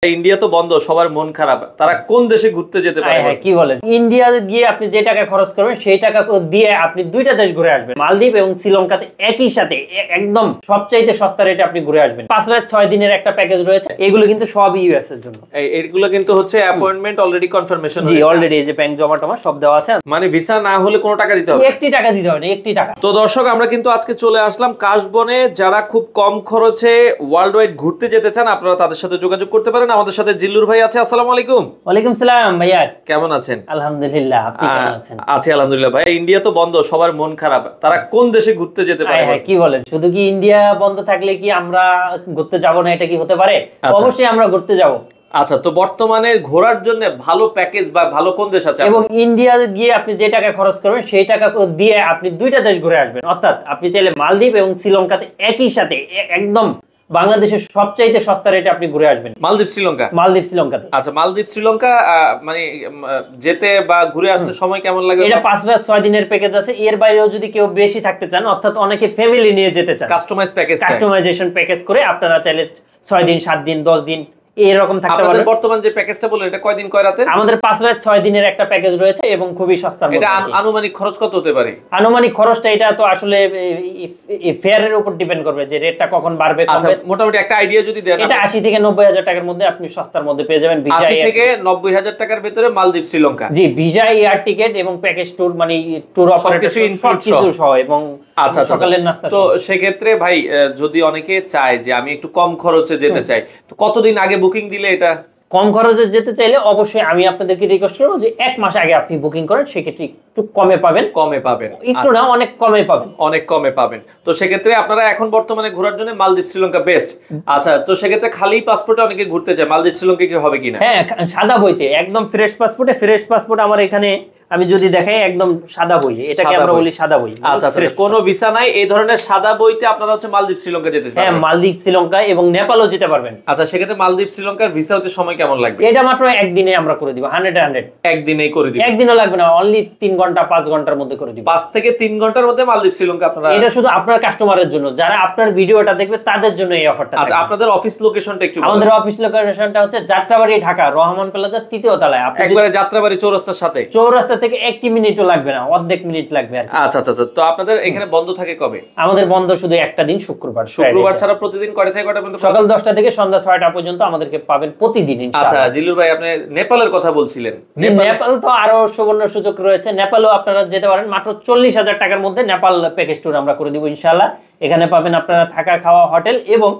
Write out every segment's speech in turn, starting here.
India তো বন্ধ, সবার মন খারাপ। তারা কোন দেশে ঘুরতে যেতে পারে? কি বলেন, ইন্ডিয়া গিয়ে আপনি যে টাকা খরচ করবেন সেই টাকা দিয়ে আপনি দুইটা দেশ ঘুরে আসবেন, মালদ্বীপ এবং শ্রীলঙ্কাতে একই সাথে একদম সবচাইতে সস্তা রেটে আপনি ঘুরে আসবেন। 5 রাত 6 দিনের একটা প্যাকেজ রয়েছে, এগুলো কিন্তু সব ইউএস এর জন্য। এগুলো কিন্তু হচ্ছে অ্যাপয়েন্টমেন্ট অলরেডি কনফার্মেশন জি, অলরেডি এই যে ব্যাংক জমা টমা সব দেওয়া আছে, মানে ভিসা না হলে কোনো টাকা দিতে হবে? একটি টাকা দিতে হবে না, একটি টাকা। তো দর্শক, আমরা কিন্তু আজকে চলে আসলাম কাশবনে। যারা খুব কম খরচে ওয়ার্ল্ড ওয়াইড ঘুরতে যেতে চান, আপনারা তাদের সাথে যোগাযোগ করতে পারেন। আমাদের সাথে জিল্লুর ভাই আছে। আসসালামু আলাইকুম। ওয়ালাইকুম সালাম ভাইয়া, কেমন আছেন? আলহামদুলিল্লাহ, আপনি কেমন আছেন? আছি আলহামদুলিল্লাহ। ভাই, ইন্ডিয়া তো বন্ধ, সবার মন খারাপ। তারা কোন দেশে ঘুরতে যেতে পারে? কি বলেন, শুধু কি ইন্ডিয়া বন্ধ থাকলে কি আমরা ঘুরতে যাব না? এটা কি হতে পারে? অবশ্যই আমরা ঘুরতে যাব। আচ্ছা, তো বর্তমানে ঘোরার জন্য ভালো প্যাকেজ বা ভালো কোন দেশ আছে? এবং ইন্ডিয়া গিয়ে আপনি যে টাকা খরচ করবেন সেই টাকা দিয়ে আপনি দুইটা দেশ ঘুরে আসবেন। অর্থাৎ আপনি চাইলে মালদ্বীপ এবং শ্রীলঙ্কাতে একই সাথে একদম বাংলাদেশের সবচাইতে সস্তা রেটে আপনি ঘুরে আসবেন। মালদ্বীপ শ্রীলঙ্কা? মালদ্বীপ শ্রীলঙ্কাতে। আচ্ছা, মালদ্বীপ শ্রীলঙ্কা মানে যেতে বা ঘুরে আসতে সময় কেমন লাগে? এটা 5 রাত 6 দিনের প্যাকেজ আছে। এর বাইরেও যদি কেউ বেশি থাকতে চান, অর্থাৎ অনেকে ফ্যামিলি নিয়ে যেতে চান, কাস্টমাইজ প্যাকেজ, কাস্টমাইজেশন প্যাকেজ করে আপনারা চাইলে 6 দিন 7 দিন 10 দিন এরকম থাকতে পারবেন। আপনাদের বর্তমান যে প্যাকেজটা বললেন, এটা কয় দিন কয় রাতের? আমাদের 5 রাত 6 দিনের একটা প্যাকেজ রয়েছে এবং খুবই সস্তা। এটা আনুমানিক খরচ কত হতে পারে? আনুমানিক খরচটা এটা তো আসলে ফেয়ারের উপর ডিপেন্ড করবে যে রেটটা কখন বাড়বে কমবে। মোটামুটি একটা আইডিয়া যদি দেন। এটা 80 থেকে 90 হাজার টাকার মধ্যে আপনি সস্তার মধ্যে পেয়ে যাবেন। 80 থেকে 90 হাজার টাকার ভিতরে মালদ্বীপ শ্রীলঙ্কা। জি, ভিসা, এয়ার টিকেট এবং প্যাকেজ ট্যুর, মানে ট্যুর অপারেটর সবকিছু সহ এবং সকালের নাস্তা। তো সেক্ষেত্রে ভাই, যদি অনেকে চায় যে আমি একটু কম খরচে যেতে চাই, তো কতদিন আগে বুকিং দিলে এটা? কম খরচে যেতে চাইলে অবশ্যই আমি আপনাদেরকে রিকোয়েস্ট করবো যে 1 মাস আগে আপনি বুকিং করেন, সেক্ষেত্রে একটু কমে পাবেন। একটু না, অনেক কমে পাবেন, অনেক কমে পাবেন। তো সেক্ষেত্রে আপনারা এখন বর্তমানে ঘোরার জন্য মালদ্বীপ শ্রীলঙ্কা বেস্ট। আচ্ছা, তো সেক্ষেত্রে খালি পাসপোর্টে অনেকে ঘুরতে চায়, মালদ্বীপ শ্রীলঙ্কা কি হবে কিনা? হ্যাঁ, সাদা বইতে একদম ফ্রেশ পাসপোর্ট আমার এখানে আমি যদি দেখাই একদম সাদা বই, এটাকে আমরা বলি সাদা বই। আচ্ছা, কোনো ভিসা নাই, এই ধরনের সাদা বইতে আপনারা হচ্ছে মালদ্বীপ শ্রীলঙ্কা যেতে পারবেন। হ্যাঁ, মালদ্বীপ শ্রীলঙ্কা এবং নেপালও যেতে পারবেন। আচ্ছা, সেক্ষেত্রে মালদ্বীপ শ্রীলঙ্কার ভিসা হতে সময় কেমন লাগবে? এটা মাত্র একদিনে আমরা করে দিব, 100 একদিনেই করে দিব? একদিনও লাগবে না, অনলি 3 ঘন্টা 5 ঘন্টার মধ্যে করে দিব। 5 থেকে 3 ঘন্টার মধ্যে মালদ্বীপ শ্রীলঙ্কা আপনারা। এটা শুধু আপনার কাস্টমারের জন্য, যারা আপনার ভিডিওটা দেখবে তাদের জন্য এই অফারটা। আচ্ছা, আপনাদের অফিস লোকেশনটা একটু বলুন। আমাদের অফিস লোকেশনটা হচ্ছে যাত্রাবাড়ি, ঢাকা, রহমান প্লাজা 3য় তলায়। আপনি একবারে যাত্রাবাড়ি চৌরাস্তার সাথে? চৌরাস্তা থেকে 1 মিনিটও লাগবে না, অর্ধেক মিনিট লাগবে আর কি। আচ্ছা, তো আপনাদের এখানে বন্ধ থাকে কবে? আমাদের বন্ধ শুধু একটা দিন, শুক্রবার ছাড়া প্রতিদিন কয়টা থেকে কয়টা পর্যন্ত? সকাল 10টা থেকে সন্ধ্যা 6টা পর্যন্ত আমাদেরকে পাবেন প্রতিদিন ইনশাআল্লাহ। আচ্ছা জিল্লুর ভাই, আপনি নেপালের কথা বলছিলেন। নেপাল তো আরো সুবর্ণ সুযোগ রয়েছে, নেপালও আপনারা যেতে পারেন। মাত্র 40,000 টাকার মধ্যে নেপাল প্যাকেজ ট্যুর আমরা করে দিব ইনশাআল্লাহ। এখানে পাবেন আপনারা থাকা, খাওয়া, হোটেল এবং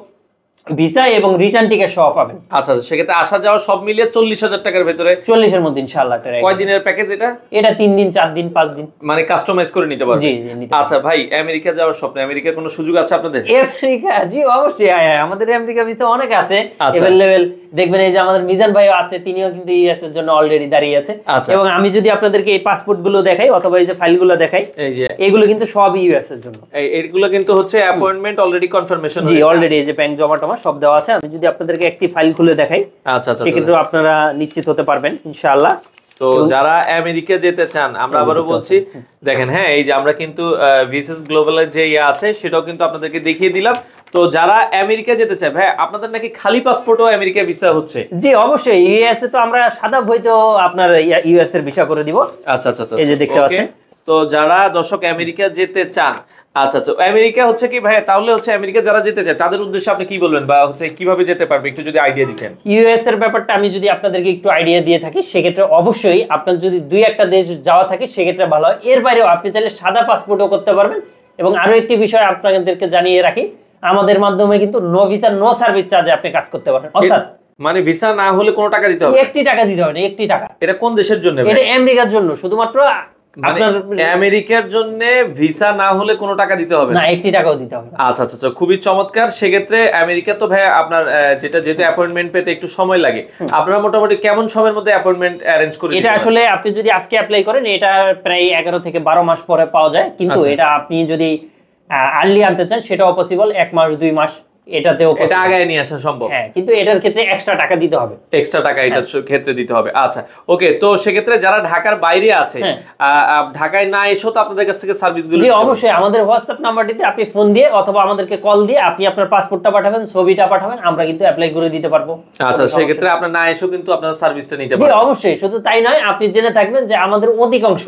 ভিসা এবং রিটার্ন টিকেট সহ পাবেন। আচ্ছা, সেক্ষেত্রে আসা যাওয়া সব মিলিয়ে 40,000 টাকার ভিতরে? 40 এর মধ্যে ইনশাআল্লাহ। কয় দিনের প্যাকেজ এটা? এটা 3 দিন 4 দিন 5 দিন, মানে কাস্টমাইজ করে নিতে পারবেন। জি। আচ্ছা ভাই, আমেরিকা যাওয়ার স্বপ্ন, আমেরিকার কোনো সুযোগ আছে আপনাদের? আমেরিকা, জি অবশ্যই আমাদের আমেরিকা ভিসা অনেক আছে अवेलेबल। দেখবেন এই যে আমাদের মিজান ভাইও আছে, তিনিও কিন্তু ইউএস এর জন্য অলরেডি দাঁড়িয়ে আছে। এবং আমি যদি আপনাদেরকে এই পাসপোর্ট গুলো দেখাই অথবা এই যে ফাইলগুলো দেখাই, এই যে এগুলো কিন্তু সব ইউএস এর জন্য। এইগুলো কিন্তু হচ্ছে অ্যাপয়েন্টমেন্ট অলরেডি কনফার্মেশন। জি, অলরেডি এই যে ব্যাংক জমা টমা সব দেওয়া আছে। আমি যদি আপনাদেরকে একটি ফাইল খুলে দেখাই, আচ্ছা, সেক্ষেত্রে আপনারা নিশ্চিত হতে পারবেন ইনশাআল্লাহ। তো যারা আমেরিকা যেতে চান, আমরা আবারও বলছি, দেখেন, হ্যাঁ, এই যে আমরা কিন্তু ভিসেস গ্লোবালের যে আছে সেটাও কিন্তু আপনাদেরকে দেখিয়ে দিলাম। তো যারা আমেরিকা যেতে চায়, ভাই আপনাদের নাকি খালি পাসপোর্টও আমেরিকা ভিসা হচ্ছে? জি অবশ্যই, ইউএস এ তো আমরা সাদা বইতেও আপনার ইউএস এর ভিসা করে দিব। আচ্ছা, এই যে দেখতে পাচ্ছেন। তো যারা দর্শক আমেরিকা যেতে চান, আচ্ছা, আমেরিকা হচ্ছে কি ভাই, তাহলে হচ্ছে আমেরিকা যারা যেতে চায় তাদের উদ্দেশ্যে আপনি কি বলবেন, বা হচ্ছে কিভাবে যেতে পারবে একটু যদি আইডিয়া দিতেন? ইউএস এর ব্যাপারটা আমি যদি আপনাদেরকে একটু আইডিয়া দিয়ে থাকি, সেক্ষেত্রে অবশ্যই আপনার যদি 2-1টা দেশ যাওয়া থাকে সেক্ষেত্রে ভালো হয়। এর বাইরেও আপনি চাইলে সাদা পাসপোর্টও করতে পারবেন। এবং আরো একটি বিষয় আপনাদেরকে জানিয়ে রাখি, আমাদের মাধ্যমে কিন্তু নো ভিসা নো সার্ভিস চার্জে আপনি কাজ করতে পারবেন। অর্থাৎ মানে ভিসা না হলে কোনো টাকা দিতে হবে? একটি টাকা দিতে হবে না, একটি টাকা। এটা কোন দেশের জন্য? এটা আমেরিকার জন্য শুধুমাত্র। আমেরিকার জন্য ভিসা না হলে কোনো টাকা দিতে হবে না, একটি টাকাও দিতে হবে। আচ্ছা, খুবই চমৎকার। সেক্ষেত্রে আমেরিকা তো ভাই আপনার যেটা অ্যাপয়েন্টমেন্ট পেতে একটু সময় লাগে, আপনারা মোটামুটি কেমন সময়ের মধ্যে অ্যাপয়েন্টমেন্ট অ্যারেঞ্জ করে? এটা আসলে আপনি যদি আজকে অ্যাপ্লাই করেন, এটা প্রায় 11 থেকে 12 মাস পরে পাওয়া যায়। কিন্তু এটা আপনি যদি আর্লি আনতে চান সেটাও পসিবল, 1 মাস 2 মাস এটাতেও এটা আগায় নিয়ে আসা সম্ভব। হ্যাঁ, কিন্তু এটার ক্ষেত্রে এক্সট্রা টাকা দিতে হবে, এক্সট্রা টাকা এটার ক্ষেত্রে দিতে হবে। আচ্ছা ওকে, তো সেক্ষেত্রে যারা ঢাকার বাইরে আছে, ঢাকায় না এসেও তো আপনাদের কাছ থেকে সার্ভিসগুলো জি অবশ্যই আমাদের হোয়াটসঅ্যাপ নাম্বারটিতে আপনি ফোন দিয়ে অথবা আমাদেরকে কল দিয়ে আপনি আপনার পাসপোর্টটা পাঠাবেন, ছবিটা পাঠাবেন, আমরা কিন্তু অ্যাপ্লাই করে দিতে পারবো। আচ্ছা সেক্ষেত্রে আপনার না এসেও কিন্তু আপনার সার্ভিসটা নিতে জি পারবেন। অবশ্যই, শুধু তাই নয়, আপনি জেনে থাকবেন যে আমাদের অধিকাংশ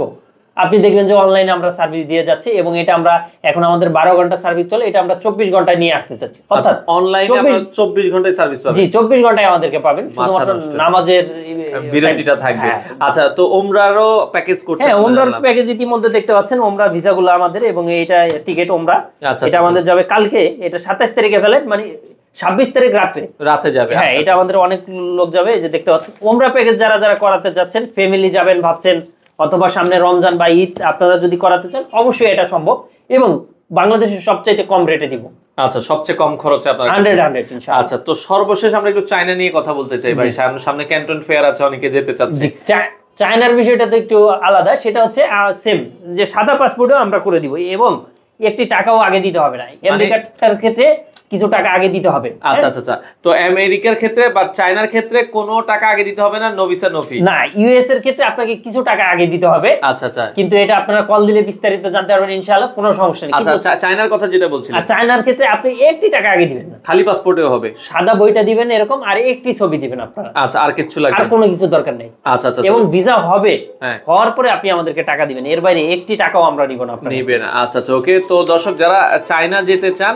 আপনি দেখবেন যে অনলাইনে আমরা সার্ভিস দিয়ে যাচ্ছি, এবং এটা আমরা এখন আমাদের 12 ঘন্টা সার্ভিস চলে, এটা আমরা 24 ঘন্টায় নিয়ে আসতে চাচ্ছি। অর্থাৎ অনলাইনে আপনারা 24 ঘন্টায় সার্ভিস পাবেন। জি 24 ঘন্টায় আমাদেরকে পাবেন, শুধুমাত্র নামাজের বিরতিটা থাকবে। আচ্ছা, তো ওমরারও প্যাকেজ করছেন? হ্যাঁ, ওমরার প্যাকেজ ইতিমধ্যে দেখতে পাচ্ছেন, ওমরা ভিসাগুলো আমাদের, এবং এটা টিকিট ওমরা, এটা আমাদের যাবে কালকে, এটা 27 তারিখে ফ্লাইট, মানে 26 তারিখ রাতে যাবে। হ্যাঁ, এটা আমাদের অনেক লোক যাবে, এই যে দেখতে পাচ্ছেন। ওমরা প্যাকেজ যারা যারা করাতে যাচ্ছেন, ফ্যামিলি যাবেন ভাবছেন, অথবা সামনে রমজান বা ঈদ আপনারা যদি করাতে চান, অবশ্যই এটা সম্ভব, এবং বাংলাদেশের সবচাইতে কম রেটে দিব। আচ্ছা, সবচেয়ে কম খরচে আপনারা 100 ইনশাআল্লাহ। আচ্ছা, তো সর্বশেষ আমরা একটু চায়না নিয়ে কথা বলতে চাই ভাই। সামনে ক্যান্টন ফেয়ার আছে, অনেকে যেতে চাচ্ছে। চায়নার বিষয়টা তো একটু আলাদা, সেটা হচ্ছে সেম যে সাদা পাসপোর্টও আমরা করে দিব, এবং একটি টাকাও আগে দিতে হবে না। আমেরিকার ক্ষেত্রে কিছু টাকা আগে দিতে হবে। আচ্ছা আচ্ছা আচ্ছা, তো আমেরিকার ক্ষেত্রে বা চায়নার ক্ষেত্রে কোনো টাকা আগে দিতে হবে না, নো ভিসা নো ফি? না, ইউএস এর ক্ষেত্রে আপনাকে কিছু টাকা আগে দিতে হবে। আচ্ছা আচ্ছা, কিন্তু এটা আপনারা কল দিলে বিস্তারিত জানতে পারবেন ইনশাআল্লাহ, কোনো সমস্যা নেই। আচ্ছা, চায়নার কথা যেটা বলছিলেন, আর চায়নার ক্ষেত্রে আপনি একটি টাকা আগে দিবেন না, খালি পাসপোর্টেও হবে, সাদা বইটা দিবেন এরকম, আর একটি ছবি দিবেন আপনারা। আচ্ছা, আর কিছু লাগবে আর কোনো কিছু দরকার নেই। আচ্ছা আচ্ছা, এবং ভিসা হবে, হওয়ার পরে আপনি আমাদেরকে টাকা দিবেন, এর বাইরে একটি টাকাও আমরা নিব না, আপনারা নিবেন। আচ্ছা আচ্ছা, ওকে। তো দর্শক যারা চায়না যেতে চান,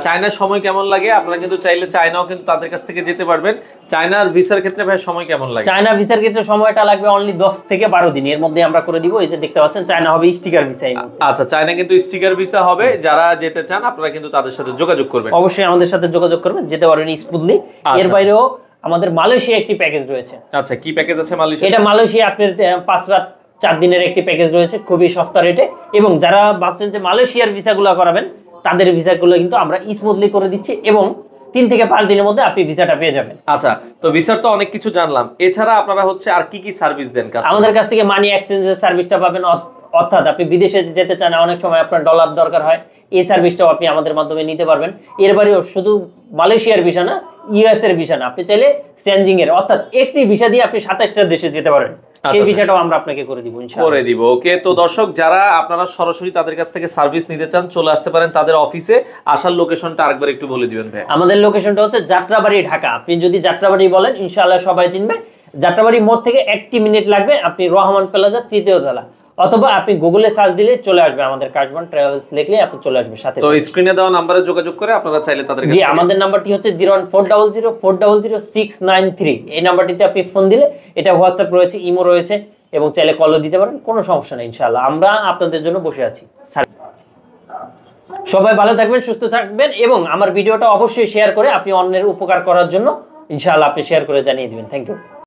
চায়নার সময় কেমন লাগে, আপনারা কিন্তু চাইলে চায়নাও কিন্তু তাদের কাছ থেকে যেতে পারবেন। চায়নার ভিসার ক্ষেত্রে ভাই সময় কেমন লাগে? চায়না ভিসার ক্ষেত্রে সময়টা লাগবে অনলি 10 থেকে 12 দিন, এর মধ্যে আমরা করে দিব। এই যে দেখতে পাচ্ছেন, চায়না হবে স্টিকার ভিসা। আচ্ছা, চায়না কিন্তু স্টিকার ভিসা হবে। যারা যেতে চান আপনারা কিন্তু তাদের সাথে যোগাযোগ করবেন, অবশ্যই আমাদের সাথে যোগাযোগ করবেন, যেতে পারবেন স্মুথলি। এর বাইরেও আমাদের মালয়েশিয়া একটি প্যাকেজ রয়েছে। আচ্ছা, কি প্যাকেজ আছে মালয়েশিয়া? এটা মালয়েশিয়া আপনার 5 রাত 4 দিনের একটি প্যাকেজ রয়েছে, খুবই সস্তা রেটে। এবং যারা ভাবছেন যে মালয়েশিয়ার ভিসাগুলো করাবেন, তাদের ভিসাগুলো কিন্তু আমরা স্মুথলি করে দিচ্ছি, এবং 3 থেকে 5 দিনের মধ্যে আপনি ভিসাটা পেয়ে যাবেন। আচ্ছা, তো ভিসার তো অনেক কিছু জানলাম, এছাড়া আপনারা হচ্ছে আর কি কি সার্ভিস দেন? আমাদের কাছ থেকে মানি এক্সচেঞ্জের সার্ভিসটা পাবেন, অর্থাৎ আপনি বিদেশে যেতে চান, অনেক সময় আপনার ডলার দরকার হয়, এই সার্ভিসটাও আপনি আমাদের মাধ্যমে নিতে পারবেন। এর বাইরেও শুধু মালয়েশিয়ার ভিসা না, ইউএস এর ভিসা না, আপনি চাইলে সেনজিং এর, অর্থাৎ একটি ভিসা দিয়ে আপনি 27টা দেশে যেতে পারেন, সেই ভিসাটাও আমরা আপনাকে করে দিব ইনশাআল্লাহ, করে দিব। ওকে, তো দর্শক যারা আপনারা সরাসরি তাদের কাছ থেকে সার্ভিস নিতে চান, চলে আসতে পারেন তাদের অফিসে। আসার লোকেশনটা আরেকবার একটু বলে দিবেন ভাই। আমাদের লোকেশনটা হচ্ছে যাত্রাবাড়ি, ঢাকা। আপনি যদি যাত্রাবাড়ি বলেন, ইনশাআল্লাহ সবাই চিনবে। যাত্রাবাড়ি মোড় থেকে 1 মিনিট লাগবে, আপনি রহমান প্লাজা 3য় তলা, অথবা আপনি গুগলে সার্চ দিলে চলে আসবে, আমাদের কাশবন ট্রাভেলস লিখলে আপনি চলে আসবে সাথে। তো স্ক্রিনে দেওয়া নম্বরে যোগাযোগ করে আপনারা চাইলে তাদের কাছে। জি, আমাদের নাম্বারটি হচ্ছে 01400400693। এই নাম্বারটিতে আপনি ফোন দিলে, এটা হোয়াটসঅ্যাপ রয়েছে, ইমো রয়েছে, এবং চাইলে কলও দিতে পারেন, কোনো সমস্যা নেই। ইনশাআল্লাহ আমরা আপনাদের জন্য বসে আছি। সবাই ভালো থাকবেন, সুস্থ থাকবেন, এবং আমার ভিডিওটা অবশ্যই শেয়ার করে আপনি অন্যের উপকার করার জন্য ইনশাআল্লাহ আপনি শেয়ার করে জানিয়ে দিবেন। Thank you.